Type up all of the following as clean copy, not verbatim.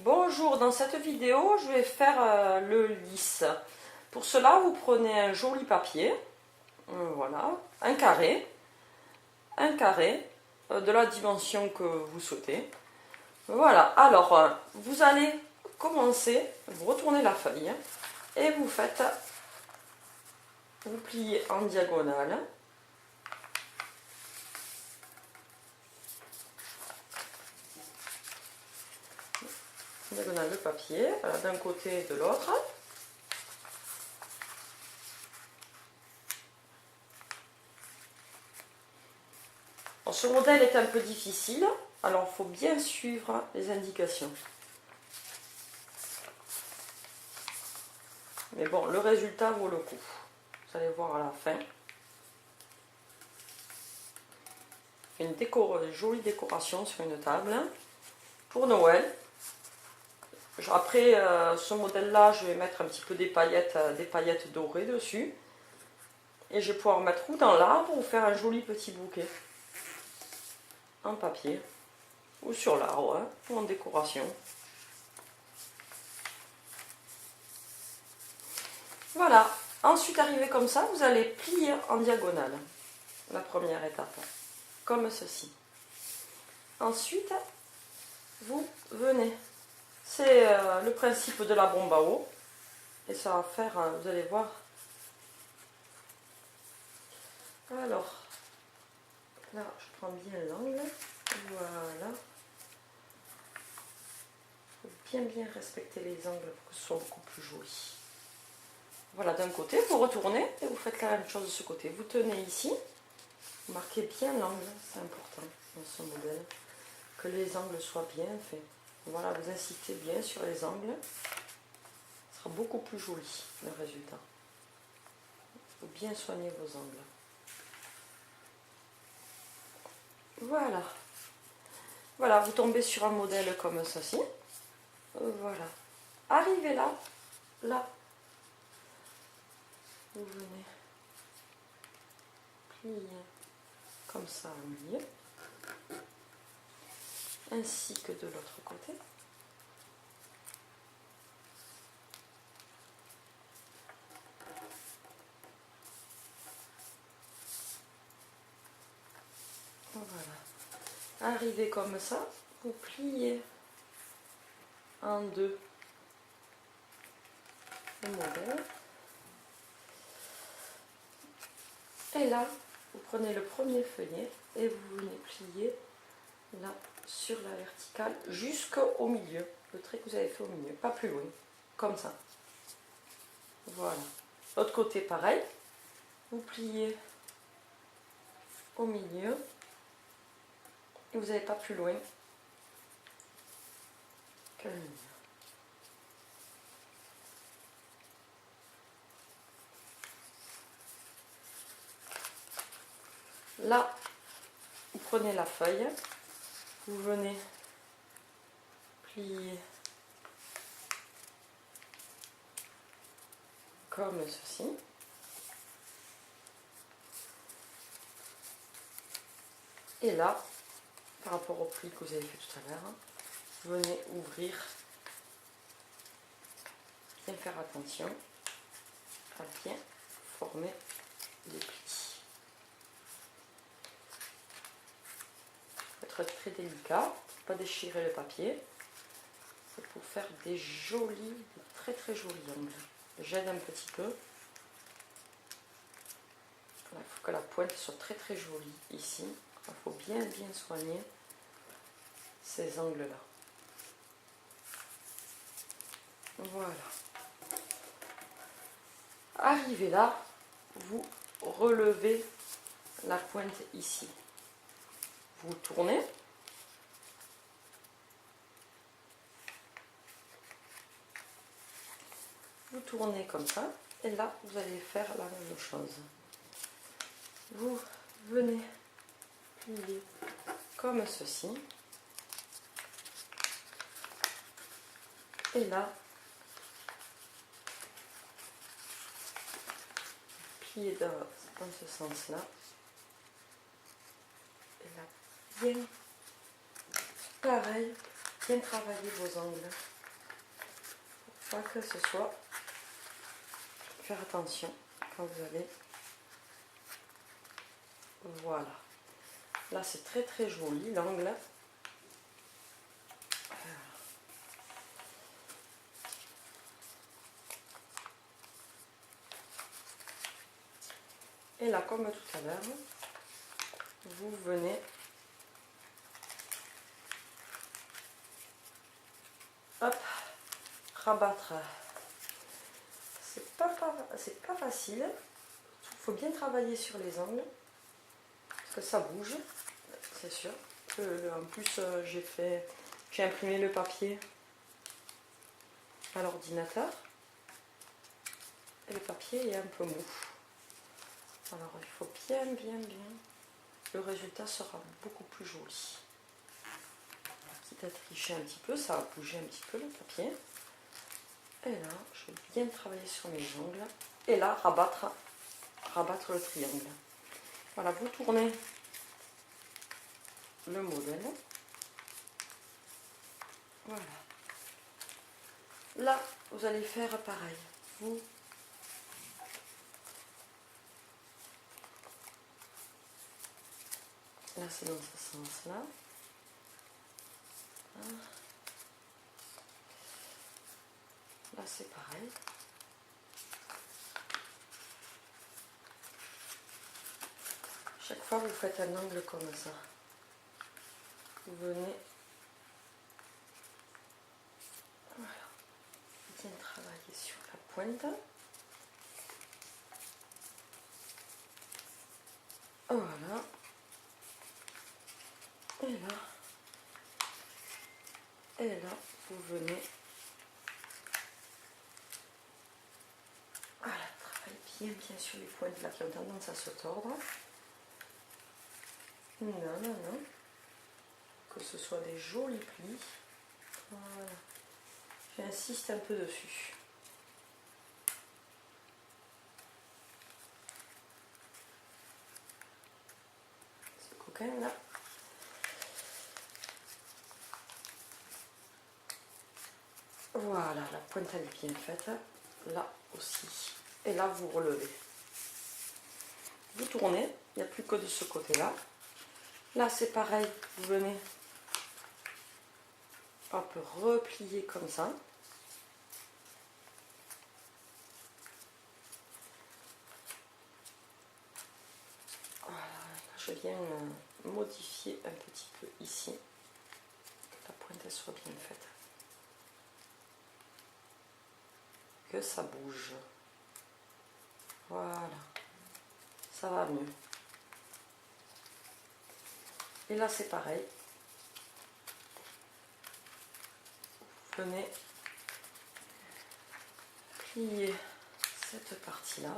Bonjour, dans cette vidéo je vais faire le lisse. Pour cela vous prenez un joli papier, voilà, un carré de la dimension que vous souhaitez. Voilà, alors vous allez commencer, vous retournez la feuille et vous pliez en diagonale. Diagonale le papier, voilà, d'un côté et de l'autre. Ce modèle est un peu difficile, alors il faut bien suivre les indications. Mais bon, le résultat vaut le coup. Vous allez voir à la fin. Une jolie décoration sur une table pour Noël. Après ce modèle-là, je vais mettre un petit peu des paillettes dorées dessus. Et je vais pouvoir mettre ou dans l'arbre ou faire un joli petit bouquet en papier ou sur l'arbre, hein, ou en décoration. Voilà. Ensuite, arrivé comme ça, vous allez plier en diagonale. La première étape, comme ceci. Ensuite, vous venez. C'est le principe de la bombe à eau. Et ça va faire, vous allez voir. Alors, là, je prends bien l'angle. Voilà. Il faut bien respecter les angles pour que ce soit beaucoup plus joli. Voilà, d'un côté, vous retournez et vous faites la même chose de ce côté. Vous tenez ici, vous marquez bien l'angle, c'est important dans ce modèle, que les angles soient bien faits. Voilà, vous insistez bien sur les angles, ce sera beaucoup plus joli le résultat. Il faut bien soigner vos angles. Voilà. Voilà, vous tombez sur un modèle comme ceci. Voilà. Arrivez là, vous venez plier comme ça au milieu, ainsi que de l'autre côté. Voilà. Arrivez comme ça, vous pliez en deux le modèle. Et là, vous prenez le premier feuillet et vous venez plier là sur la verticale jusqu'au milieu, le trait que vous avez fait au milieu, pas plus loin, comme ça. Voilà. L'autre côté, pareil, vous pliez au milieu et vous n'avez pas plus loin que le milieu. Là, vous prenez la feuille, vous venez plier comme ceci. Et là, par rapport au pli que vous avez fait tout à l'heure, vous venez ouvrir, bien faire attention à bien former les plis. Être très délicat, pas déchirer le papier. C'est pour faire des très jolis angles. J'aide un petit peu. Il faut que la pointe soit très jolie ici. Il faut bien soigner ces angles-là. Voilà. Arrivé là, vous relevez la pointe ici. Vous tournez. Vous tournez comme ça. Et là, vous allez faire la même chose. Vous venez plier comme ceci. Et là, plier dans ce sens-là. Et là, bien, pareil, bien travailler vos angles. pas que ce soit... Faire attention quand vous avez... Voilà. Là, c'est très très joli, l'angle. Et là, comme tout à l'heure, vous venez hop, rabattre. C'est pas facile. Il faut bien travailler sur les angles parce que ça bouge, c'est sûr. En plus, j'ai imprimé le papier à l'ordinateur et le papier est un peu mou. Alors il faut bien. Le résultat sera beaucoup plus joli. Quitte à tricher un petit peu, ça va bouger un petit peu le papier. Et là, je vais bien travailler sur mes ongles. Et là, rabattre le triangle. Voilà, vous tournez le modèle. Voilà. Là, vous allez faire pareil. Là, c'est dans ce sens-là. Là, c'est pareil. Chaque fois, vous faites un angle comme ça. Vous venez... Voilà. Bien travailler sur la pointe. Voilà. Et là, vous venez... Voilà, travaillez bien sur les pointes là qui ont tendance à se tordre. Non. Que ce soit des jolis plis. Voilà. J'insiste un peu dessus. Ce coquin là. Voilà, la pointe elle est bien faite. Là aussi. Et là, vous relevez. Vous tournez. Il n'y a plus que de ce côté-là. Là, c'est pareil. Vous venez hop, replier comme ça. Voilà. Je viens modifier un petit peu ici. Que la pointe elle soit bien faite. Que ça bouge. Voilà. Ça va mieux. Et là, c'est pareil. Vous venez plier cette partie-là.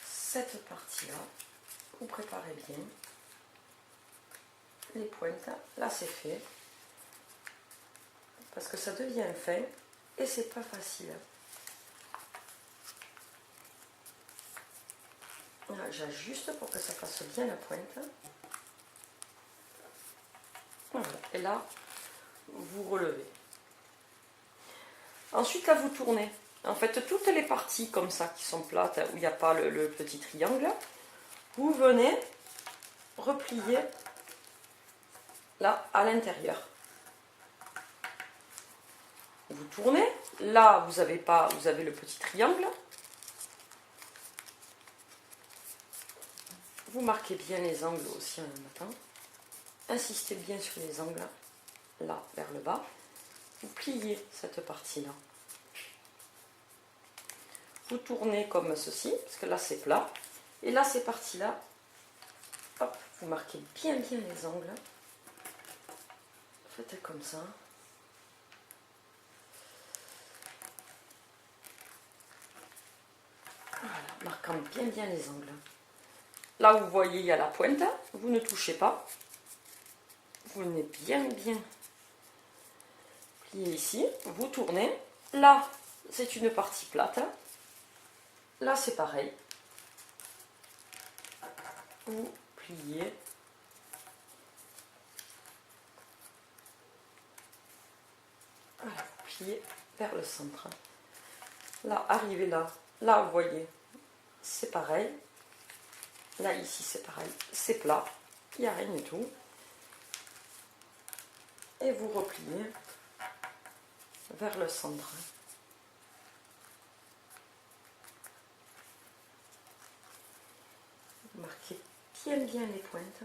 Cette partie-là. Vous préparez bien. Les pointes. Là, c'est fait. Parce que ça devient fin. Et c'est pas facile. J'ajuste pour que ça fasse bien la pointe. Voilà. Et là, vous relevez. Ensuite, là, vous tournez. En fait, toutes les parties comme ça qui sont plates, où il n'y a pas le petit triangle, vous venez replier là à l'intérieur. Vous tournez. Là, vous avez le petit triangle. Vous marquez bien les angles aussi en même temps. Insistez bien sur les angles, là, vers le bas. Vous pliez cette partie-là. Vous tournez comme ceci, parce que là, c'est plat. Et là, ces parties-là, hop, vous marquez bien les angles. Faites comme ça. Voilà, marquant bien les angles. Là où vous voyez, il y a la pointe, vous ne touchez pas. Vous venez bien plier ici. Vous tournez. Là, c'est une partie plate. Là, c'est pareil. Vous pliez. Voilà, replier vers le centre. Là, arrivez là. Là, vous voyez, c'est pareil. Là, ici, c'est pareil. C'est plat. Il n'y a rien du tout. Et vous repliez vers le centre. Marquez bien les pointes.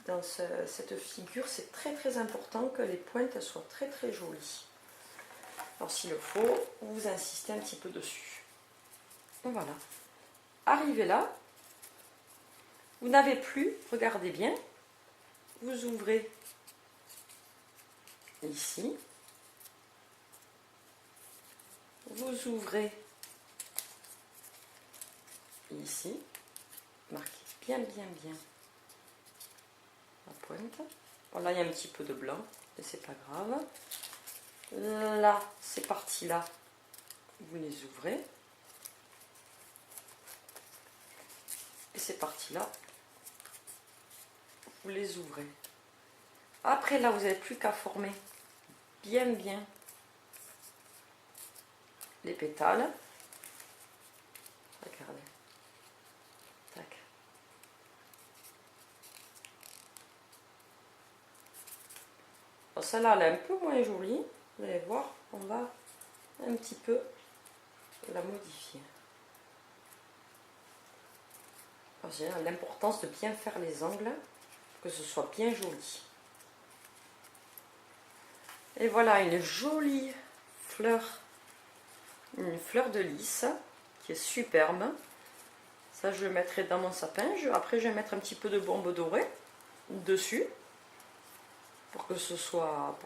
Dans cette figure, c'est très important que les pointes soient très jolies. Alors s'il le faut, vous insistez un petit peu dessus. Et voilà. Arrivez là. Vous n'avez plus, regardez bien, vous ouvrez ici. Vous ouvrez ici. Marquez bien la pointe. Bon, là, il y a un petit peu de blanc, mais c'est pas grave. Là, ces parties-là, vous les ouvrez. Et ces parties-là, vous les ouvrez. Après, là, vous n'avez plus qu'à former bien les pétales. Regardez. Tac. Bon, celle-là, elle est un peu moins jolie. Vous allez voir, on va un petit peu la modifier. J'ai l'importance de bien faire les angles, que ce soit bien joli. Et voilà une jolie fleur, une fleur de lys qui est superbe. Ça, je le mettrai dans mon sapin. Après, je vais mettre un petit peu de bombe dorée dessus pour que ce soit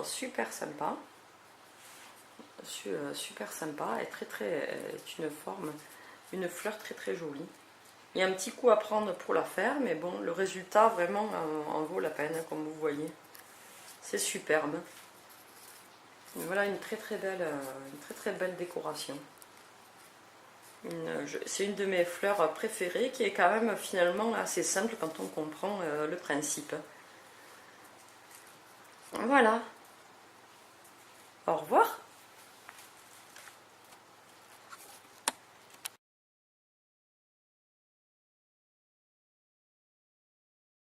super sympa. Super sympa et est une forme, une fleur très jolie. Il y a un petit coup à prendre pour la faire, mais bon, le résultat vraiment en vaut la peine, comme vous voyez. C'est superbe. Et voilà une très belle décoration. C'est une de mes fleurs préférées qui est quand même finalement assez simple quand on comprend le principe. Voilà. Au revoir.